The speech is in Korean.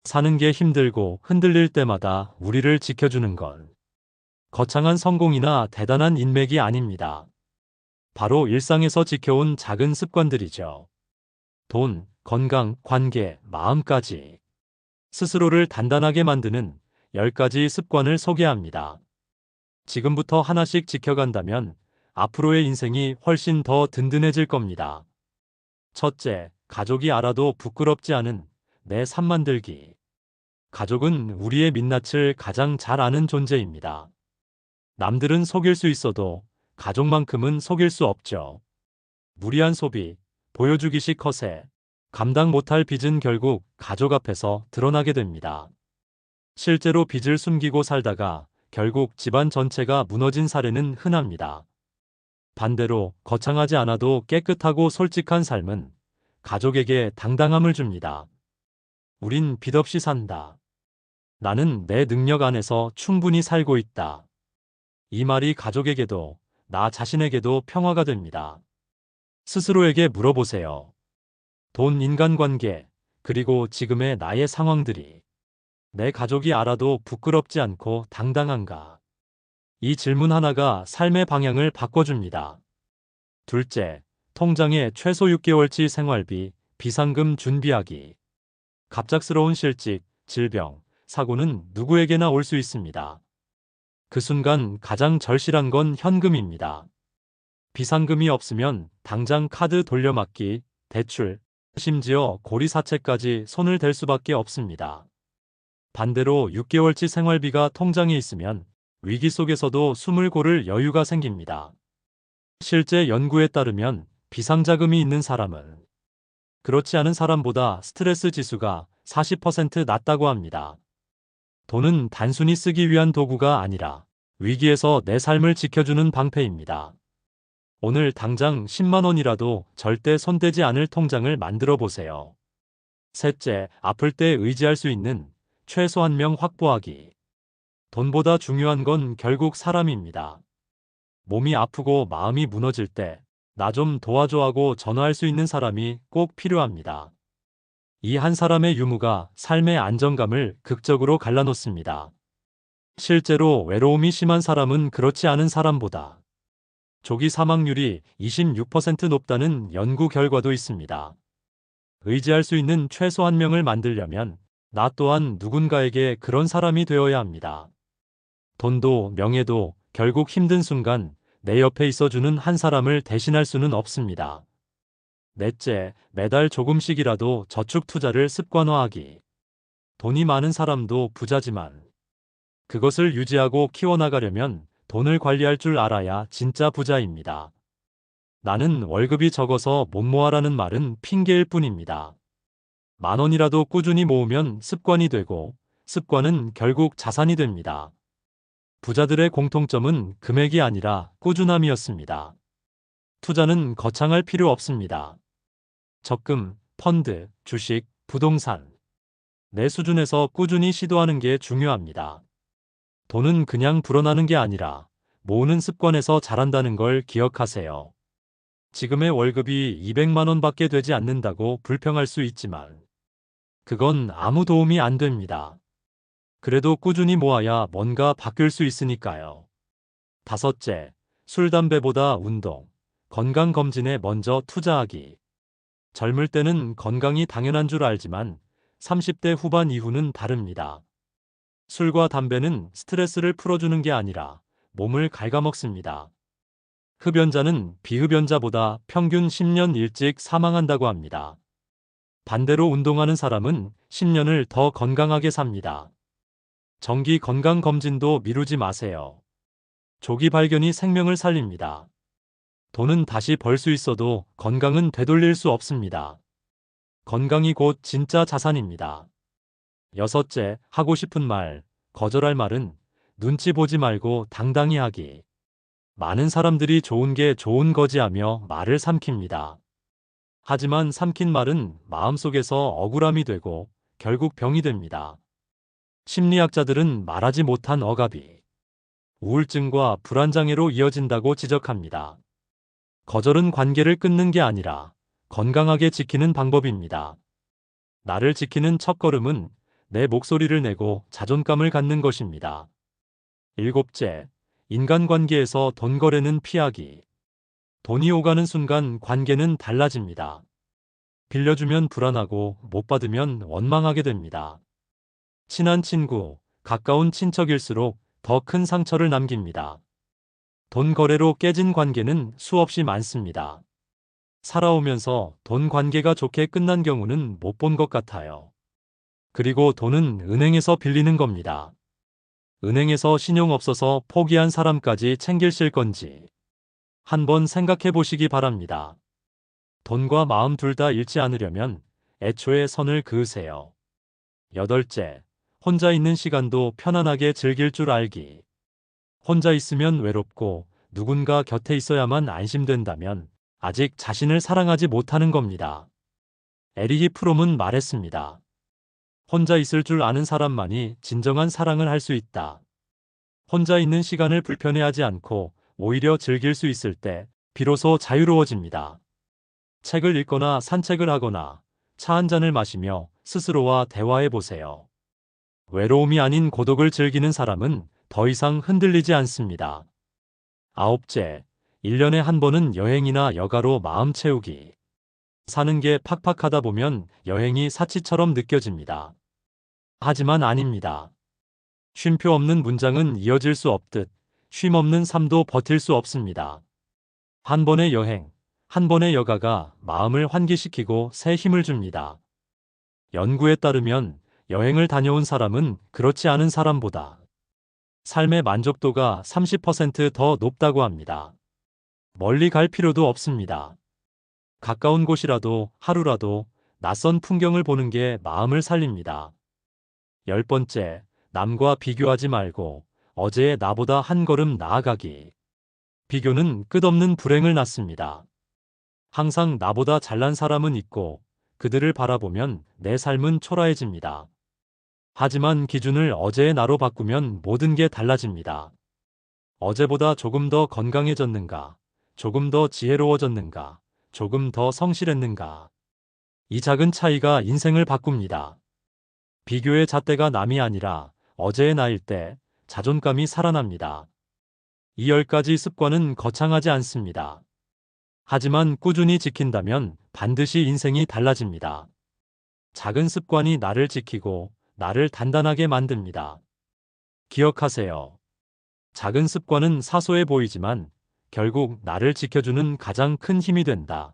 사는 게 힘들고 흔들릴 때마다 우리를 지켜주는 건 거창한 성공이나 대단한 인맥이 아닙니다. 바로 일상에서 지켜온 작은 습관들이죠. 돈, 건강, 관계, 마음까지 스스로를 단단하게 만드는 10가지 습관을 소개합니다. 지금부터 하나씩 지켜간다면 앞으로의 인생이 훨씬 더 든든해질 겁니다. 첫째, 가족이 알아도 부끄럽지 않은 내 삶 만들기. 가족은 우리의 민낯을 가장 잘 아는 존재입니다. 남들은 속일 수 있어도 가족만큼은 속일 수 없죠. 무리한 소비, 보여주기식 허세, 감당 못할 빚은 결국 가족 앞에서 드러나게 됩니다. 실제로 빚을 숨기고 살다가 결국 집안 전체가 무너진 사례는 흔합니다. 반대로 거창하지 않아도 깨끗하고 솔직한 삶은 가족에게 당당함을 줍니다. 우린 빚 없이 산다. 나는 내 능력 안에서 충분히 살고 있다. 이 말이 가족에게도 나 자신에게도 평화가 됩니다. 스스로에게 물어보세요. 돈, 인간관계, 그리고 지금의 나의 상황들이 내 가족이 알아도 부끄럽지 않고 당당한가? 이 질문 하나가 삶의 방향을 바꿔줍니다. 둘째, 통장에 최소 6개월치 생활비, 비상금 준비하기. 갑작스러운 실직, 질병, 사고는 누구에게나 올 수 있습니다. 그 순간 가장 절실한 건 현금입니다. 비상금이 없으면 당장 카드 돌려막기, 대출, 심지어 고리사채까지 손을 댈 수밖에 없습니다. 반대로 6개월치 생활비가 통장에 있으면 위기 속에서도 숨을 고를 여유가 생깁니다. 실제 연구에 따르면 비상자금이 있는 사람은 그렇지 않은 사람보다 스트레스 지수가 40% 낮다고 합니다. 돈은 단순히 쓰기 위한 도구가 아니라 위기에서 내 삶을 지켜주는 방패입니다. 오늘 당장 10만 원이라도 절대 손대지 않을 통장을 만들어 보세요. 셋째, 아플 때 의지할 수 있는 최소 한 명 확보하기. 돈보다 중요한 건 결국 사람입니다. 몸이 아프고 마음이 무너질 때 나 좀 도와줘 하고 전화할 수 있는 사람이 꼭 필요합니다. 이 한 사람의 유무가 삶의 안정감을 극적으로 갈라놓습니다. 실제로 외로움이 심한 사람은 그렇지 않은 사람보다 조기 사망률이 26% 높다는 연구 결과도 있습니다. 의지할 수 있는 최소 한 명을 만들려면 나 또한 누군가에게 그런 사람이 되어야 합니다. 돈도 명예도 결국 힘든 순간 내 옆에 있어주는 한 사람을 대신할 수는 없습니다. 넷째, 매달 조금씩이라도 저축 투자를 습관화하기. 돈이 많은 사람도 부자지만 그것을 유지하고 키워나가려면 돈을 관리할 줄 알아야 진짜 부자입니다. 나는 월급이 적어서 못 모아라는 말은 핑계일 뿐입니다. 10,000원이라도 꾸준히 모으면 습관이 되고 습관은 결국 자산이 됩니다. 부자들의 공통점은 금액이 아니라 꾸준함이었습니다. 투자는 거창할 필요 없습니다. 적금, 펀드, 주식, 부동산. 내 수준에서 꾸준히 시도하는 게 중요합니다. 돈은 그냥 불어나는 게 아니라 모으는 습관에서 자란다는 걸 기억하세요. 지금의 월급이 200만 원밖에 되지 않는다고 불평할 수 있지만 그건 아무 도움이 안 됩니다. 그래도 꾸준히 모아야 뭔가 바뀔 수 있으니까요. 다섯째, 술, 담배보다 운동, 건강검진에 먼저 투자하기. 젊을 때는 건강이 당연한 줄 알지만 30대 후반 이후는 다릅니다. 술과 담배는 스트레스를 풀어주는 게 아니라 몸을 갉아먹습니다. 흡연자는 비흡연자보다 평균 10년 일찍 사망한다고 합니다. 반대로 운동하는 사람은 10년을 더 건강하게 삽니다. 정기 건강검진도 미루지 마세요. 조기 발견이 생명을 살립니다. 돈은 다시 벌 수 있어도 건강은 되돌릴 수 없습니다. 건강이 곧 진짜 자산입니다. 여섯째, 하고 싶은 말, 거절할 말은 눈치 보지 말고 당당히 하기. 많은 사람들이 좋은 게 좋은 거지 하며 말을 삼킵니다. 하지만 삼킨 말은 마음속에서 억울함이 되고 결국 병이 됩니다. 심리학자들은 말하지 못한 억압이 우울증과 불안장애로 이어진다고 지적합니다. 거절은 관계를 끊는 게 아니라 건강하게 지키는 방법입니다. 나를 지키는 첫걸음은 내 목소리를 내고 자존감을 갖는 것입니다. 일곱째, 인간관계에서 돈 거래는 피하기. 돈이 오가는 순간 관계는 달라집니다. 빌려주면 불안하고 못 받으면 원망하게 됩니다. 친한 친구, 가까운 친척일수록 더 큰 상처를 남깁니다. 돈 거래로 깨진 관계는 수없이 많습니다. 살아오면서 돈 관계가 좋게 끝난 경우는 못 본 것 같아요. 그리고 돈은 은행에서 빌리는 겁니다. 은행에서 신용 없어서 포기한 사람까지 챙기실 건지 한번 생각해 보시기 바랍니다. 돈과 마음 둘 다 잃지 않으려면 애초에 선을 그으세요. 여덟째, 혼자 있는 시간도 편안하게 즐길 줄 알기. 혼자 있으면 외롭고 누군가 곁에 있어야만 안심된다면 아직 자신을 사랑하지 못하는 겁니다. 에리히 프롬은 말했습니다. 혼자 있을 줄 아는 사람만이 진정한 사랑을 할 수 있다. 혼자 있는 시간을 불편해하지 않고 오히려 즐길 수 있을 때 비로소 자유로워집니다. 책을 읽거나 산책을 하거나 차 한 잔을 마시며 스스로와 대화해 보세요. 외로움이 아닌 고독을 즐기는 사람은 더 이상 흔들리지 않습니다. 아홉째, 1년에 한 번은 여행이나 여가로 마음 채우기. 사는 게 팍팍하다 보면 여행이 사치처럼 느껴집니다. 하지만 아닙니다. 쉼표 없는 문장은 이어질 수 없듯 쉼 없는 삶도 버틸 수 없습니다. 한 번의 여행, 한 번의 여가가 마음을 환기시키고 새 힘을 줍니다. 연구에 따르면 여행을 다녀온 사람은 그렇지 않은 사람보다 삶의 만족도가 30%더 높다고 합니다. 멀리 갈 필요도 없습니다. 가까운 곳이라도 하루라도 낯선 풍경을 보는 게 마음을 살립니다. 10번째, 남과 비교하지 말고 어제의 나보다 한 걸음 나아가기. 비교는 끝없는 불행을 낳습니다. 항상 나보다 잘난 사람은 있고 그들을 바라보면 내 삶은 초라해집니다. 하지만 기준을 어제의 나로 바꾸면 모든 게 달라집니다. 어제보다 조금 더 건강해졌는가, 조금 더 지혜로워졌는가, 조금 더 성실했는가. 이 작은 차이가 인생을 바꿉니다. 비교의 잣대가 남이 아니라 어제의 나일 때 자존감이 살아납니다. 이 10가지 습관은 거창하지 않습니다. 하지만 꾸준히 지킨다면 반드시 인생이 달라집니다. 작은 습관이 나를 지키고 나를 단단하게 만듭니다. 기억하세요. 작은 습관은 사소해 보이지만 결국 나를 지켜주는 가장 큰 힘이 된다.